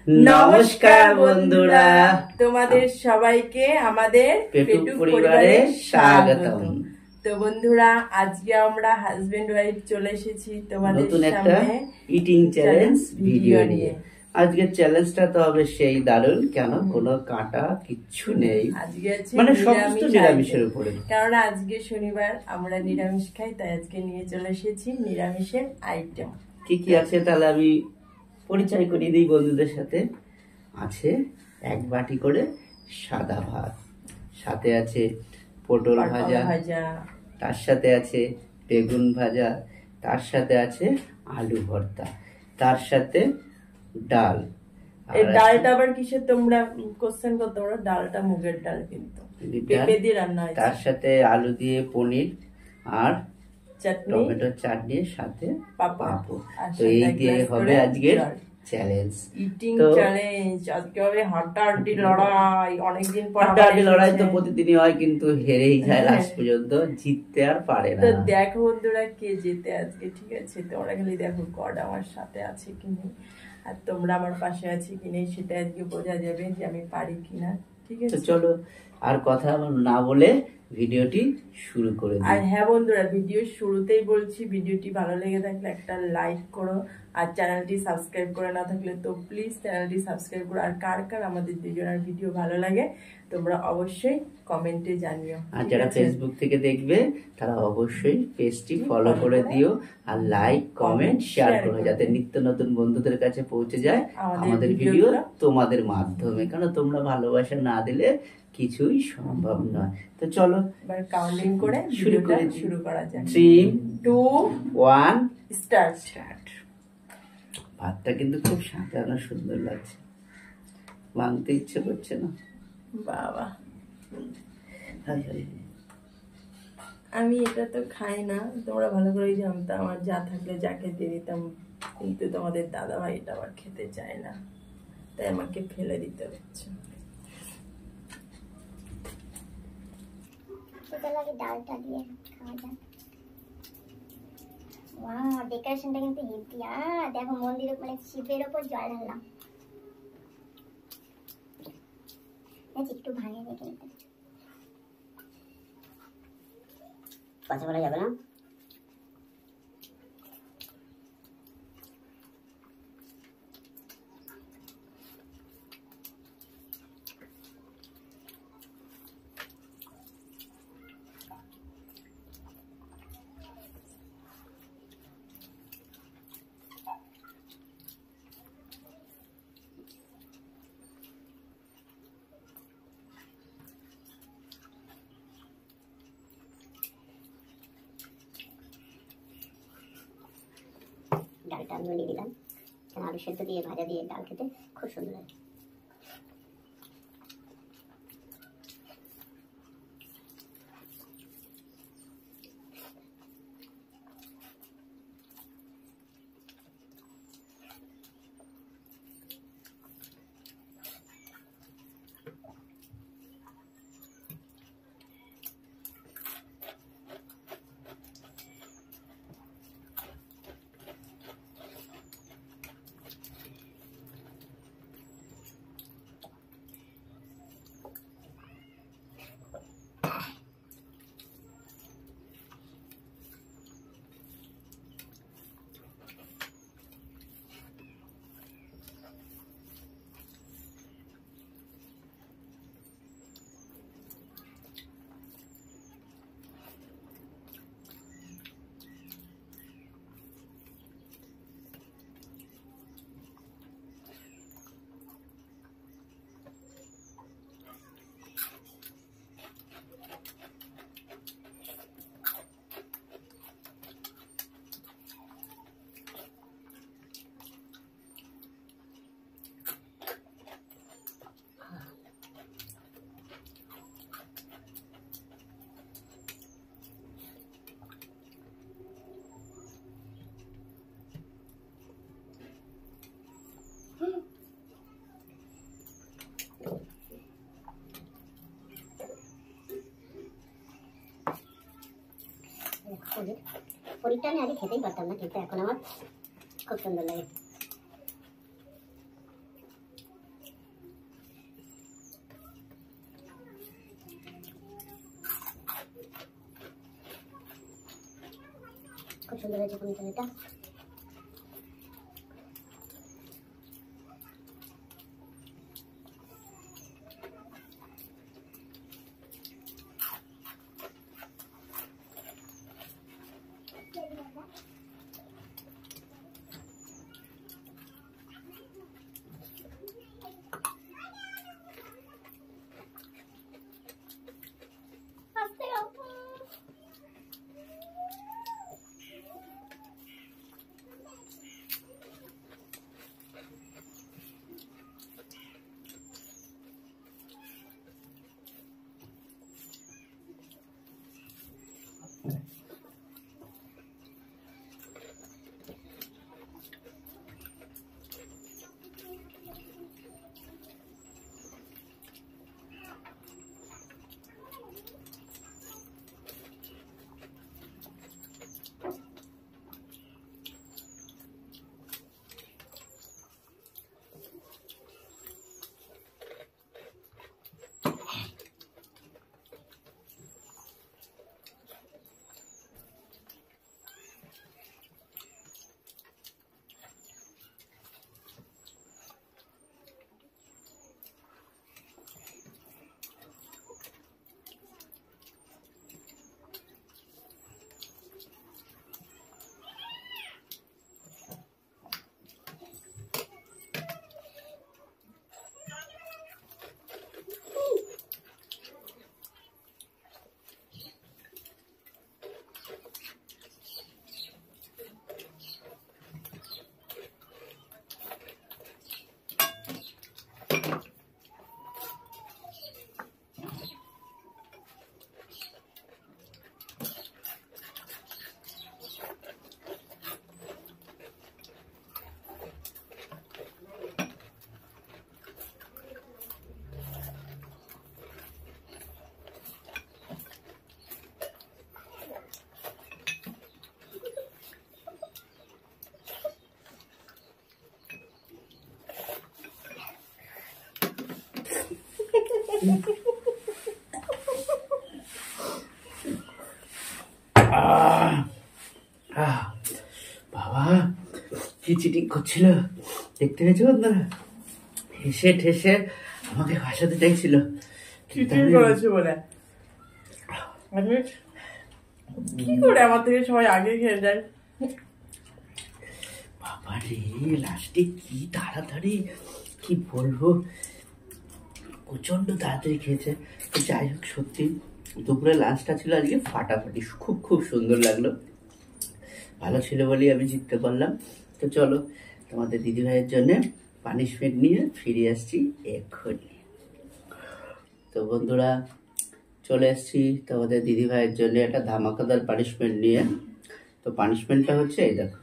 নমস্কার বন্ধুরা, তোমাদের সবাইকে আমাদের পেটু পরিবারে স্বাগতম। তো বন্ধুরা, আজকে আমরা হাজবেন্ড ওয়াইফ চলে এসেছি তোমাদের নতুন একটা সামনে ইটিং চ্যালেঞ্জ ভিডিও নিয়ে। আজকের চ্যালেঞ্জটা তো হবে সেই দারুণ, কেন কোনো কাঁটা কিচ্ছু নেই, আজকে আছে মানে সমস্ত নিরামিষের উপরে। কারণ আজকে শনিবার, আমরা নিরামিষ খাই, তাই আজকে নিয়ে চলে এসেছি নিরামিষের আইটেম। কি কি আছে তাহলে আমি পরিচয় করিয়ে দিই বন্ধুদের সাথে। আছে এক বাটি করে সাদা ভাত, সাথে আছে পটল ভাজা, তার সাথে আছে বেগুন ভাজা, তার সাথে আছে আলু ভর্তা, তার সাথে ডাল। এই ডালটা আবার কিসের তোমরা কোশ্চেন করতে পারো, ডালটা মুগের ডাল, কিন্তু পেঁপে দিয়ে রান্না হয়েছে। তার সাথে আলু দিয়ে পনির আর চাটনি, টমেটো চাটনি, সাথে পাঁপড়। তো এই দিয়ে হবে আজকের চ্যালেঞ্জ, ইটিং চ্যালেঞ্জ। আজকে হবে হাড্ডাহাড্ডি লড়াই, অনেকদিন পর হাড্ডাহাড্ডি লড়াই তো প্রতিদিনই হয়, কিন্তু হেরেই যায় লাস্ট পর্যন্ত, জিততে আর পারে না। তো দেখো বন্ধুরা, কে জিতে আজকে, ঠিক আছে? তোমরা খালি দেখো গড আমার সাথে আছে কি নেই, আর তোমরা আমার পাশে আছে কি নেই, সেটা আজকে বোঝা যাবে যে আমি পারি কিনা। ঠিক আছে, চলো আর কথা না বলে ভিডিওটি শুরু করে দিই। আর হ্যাঁ বন্ধুরা, ভিডিও শুরুতেই বলছি, ভিডিওটি ভালো লেগে থাকলে একটা লাইক করো, আর চ্যানেলটি সাবস্ক্রাইব করে না থাকলে তো প্লিজ চ্যানেলটি সাবস্ক্রাইব করো। আর কার কার আমাদের দুজনের ভিডিও ভালো লাগে তোমরা অবশ্যই কমেন্টে জানিও। আর যারা ফেসবুক থেকে দেখবে তারা অবশ্যই পেজটি ফলো করে দিও, আর লাইক কমেন্ট শেয়ার করো, যাতে নিত্য নতুন বন্ধুদের কাছে পৌঁছে যায় আমাদের ভিডিও তোমাদের মাধ্যমে। কারণ তোমরা ভালোবাসা না দিলে কিছুই সম্ভব নয়। তো চলো এবার কাউন্টিং করে শুরু করা যাক। 3 2 1 স্টার্ট। ভাতটা কিন্তু খুব সাধারণ সুন্দর লাগছে, ভাঙতে ইচ্ছে করছে না। বাবা, আমি এটা তো খাই না, তোমরা ভালো করেই জানতো, আমার যা থাকলে যাকে দিয়ে দিতাম, কিন্তু তোমাদের দাদা ভাই এটা আবার খেতে চায় না, তাই আমাকে ফেলে দিতে হচ্ছে। ডালটা দিয়ে খাওয়া যাক। ওয়াও, ডেকোরেশনটা কিন্তু হেভি। দেখো মন্দিরের মানে শিবের ওপর জল ঢাললাম, একটু ভাঙে দেখে কথা বলা যাবে না। ডালটা আমি নিয়ে দিলাম, কেন আলু সেদ্ধ দিয়ে ভাজা দিয়ে ডাল খেতে খুব সুন্দর লাগে। পনিরটা আমি আগে খেতেই পারতাম না, কিন্তু এখন আমার খুব সুন্দর লাগে। খুব সুন্দর হয়েছে পনিরটা। বাবা কি চিটিং করছিল দেখতে পেয়েছো বন্ধুরা, হেসে ঠেসে আমাকে ভাসাতে চাইছিল। চিটিং করেছে বলে কি করে আমার থেকে সবাই আগে খেয়ে যায়। বাবা রে লাস্টে কি তাড়াতাড়ি, কি বলবো, প্রচন্ড তাড়াতাড়ি খেয়েছে। তো যাই হোক, সত্যি দুপুরে লাঞ্চটা ছিল আজকে ফাটাফাটি, খুব খুব সুন্দর লাগলো, ভালো ছিল বলেই আমি জিততে পারলাম। তো চলো তোমাদের দিদিভাইয়ের জন্য পানিশমেন্ট নিয়ে ফিরে আসছি এক্ষুনি। তো বন্ধুরা চলে এসছি তোমাদের দিদিভাইয়ের জন্য একটা ধামাকাদার পানিশমেন্ট নিয়ে। তো পানিশমেন্টটা হচ্ছে এই দেখো,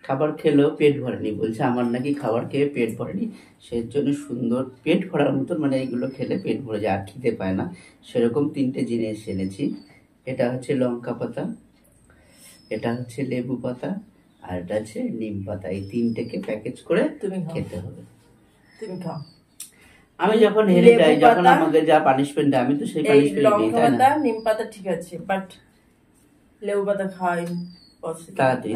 খাবার খেলেও পেট ভরেনি, বলছে আমার নাকি খাবার খেয়ে পেট ভরেনি, সেই জন্য সুন্দর পেট ভরার মতন, মানে এইগুলো খেলে পেট ভরে যায়, আর খিদে পায় না, সেরকম 3টে জিনিস এনেছি। এটা হচ্ছে লঙ্কা পাতা, এটা হচ্ছে লেবু পাতা, আর এটা হচ্ছে নিম পাতা। এই 3টেকে প্যাকেজ করে তুমি খেতে হবে। তুমি খাও। আমি যখন হেরে যাই, যখন আমাকে যা পানিশমেন্ট দেয়, আমি তো সেই পানিশমেন্ট দিই, তাই না? নিম পাতা ঠিক আছে, বাট লেবু পাতা খাওয়াই তাড়াতাড়ি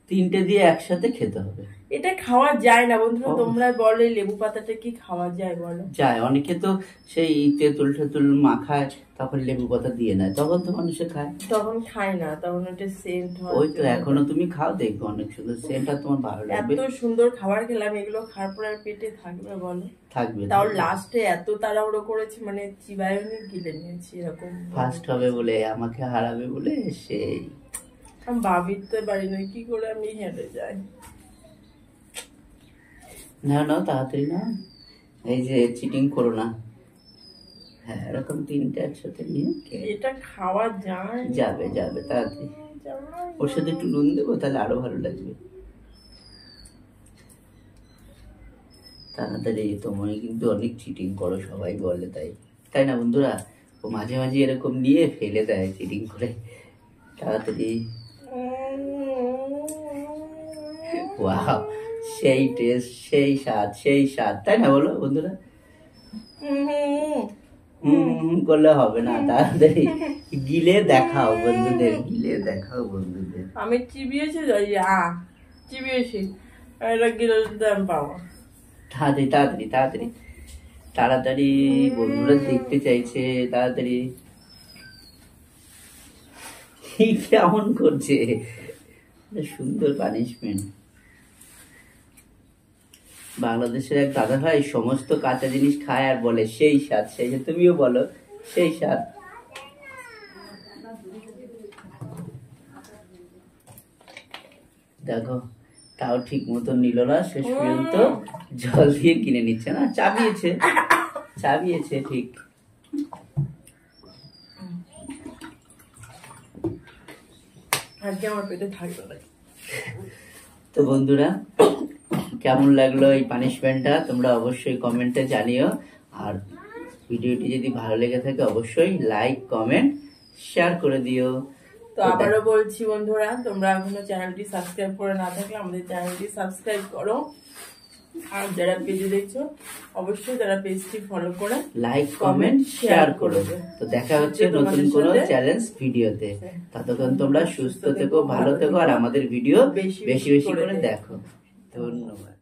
3টে দিয়ে একসাথে খেতে হবে। এটা খাওয়া যায় না বন্ধুরা, তোমরা বলে লেবু পাতাটা কি খাওয়া যায় বলো? যায়, অনেকে তো সেই তেঁতুল টেতুল মাখায়, তখন লেবু পাতা দিয়ে নেয়, তখন তো মানুষে খায়। তখন খায় না, তখন ওটা সেন্ট হয়। ওই তো এখনো তুমি খাও, দেখবে অনেক সুন্দর সেন্টটা তোমার ভালো লাগবে। এত সুন্দর খাবার খেলাম, এগুলো খাওয়ার পর আর পেটে থাকবে বলো? থাকবে। তাও লাস্টে এত তাড়াহুড়ো করেছি, মানে চিবায়নি গিলে নিয়েছি এরকম। ফার্স্ট হবে বলে, আমাকে হারাবে বলে, সেই আমি ভাবিতে পারি না কি করে আমি হেরে যাই। না না তাড়াতাড়ি না, এই যে চিটিং করো না। হ্যাঁ, এরকম 3টে একসাথে নিয়ে এটা খাওয়া যায়? যাবে যাবে তাড়াতাড়ি। ওর সাথে একটু নুন দেবো, তাহলে আরো ভালো লাগবে। তাড়াতাড়ি, তোমায় কিন্তু অনেক চিটিং করো, সবাই বলে, তাই না বন্ধুরা? ও মাঝে মাঝে এরকম নিয়ে ফেলে দেয় চিটিং করে। তাড়াতাড়ি। ওয়াও, সেই টেস্ট, সেই স্বাদ, তাই না বলো বন্ধুরা? করলে হবে না, তাড়াতাড়ি গিলে দেখাও বন্ধুদের, গিলে দেখাও বন্ধুদের। আমি চিবিয়েছি চিবিয়েছি, এটা গিলে দাম পাবো। তাড়াতাড়ি তাড়াতাড়ি তাড়াতাড়ি তাড়াতাড়ি, বন্ধুরা দেখতে চাইছে, তাড়াতাড়ি। কেমন করছে, সুন্দর পানিশমেন্ট। বাংলাদেশের এক দাদা ভাই সমস্ত কাঁচা জিনিস খায় আর বলে সেই স্বাদ, সেই স্বাদ। তুমিও বলো সেই স্বাদ। দেখো তাও ঠিক মতো নিল না, শেষ পর্যন্ত জল দিয়ে কিনে নিচ্ছে না, চাবিয়েছে চাবিয়েছে ঠিক। আজকে আমার পেটে থাকবে না। তো বন্ধুরা কেমন লাগলো এই পানিশমেন্টটা তোমরা অবশ্যই কমেন্টে জানিও। আর ভিডিওটি যদি ভালো লেগে থাকে অবশ্যই লাইক কমেন্ট শেয়ার করে দিও। তো আবারও বলছি বন্ধুরা, তোমরা এখনো চ্যানেলটি সাবস্ক্রাইব করে না থাকলে আমাদের চ্যানেলটি সাবস্ক্রাইব করো। আর যারা পেজে দেখছো অবশ্যই তারা পেজটি ফলো করে লাইক কমেন্ট শেয়ার করবে। তো দেখা হচ্ছে নতুন কোনো চ্যালেঞ্জ ভিডিওতে। ততক্ষণ তোমরা সুস্থ থেকো, ভালো থেকো, আর আমাদের ভিডিও বেশি বেশি করে দেখো। ধন্যবাদ।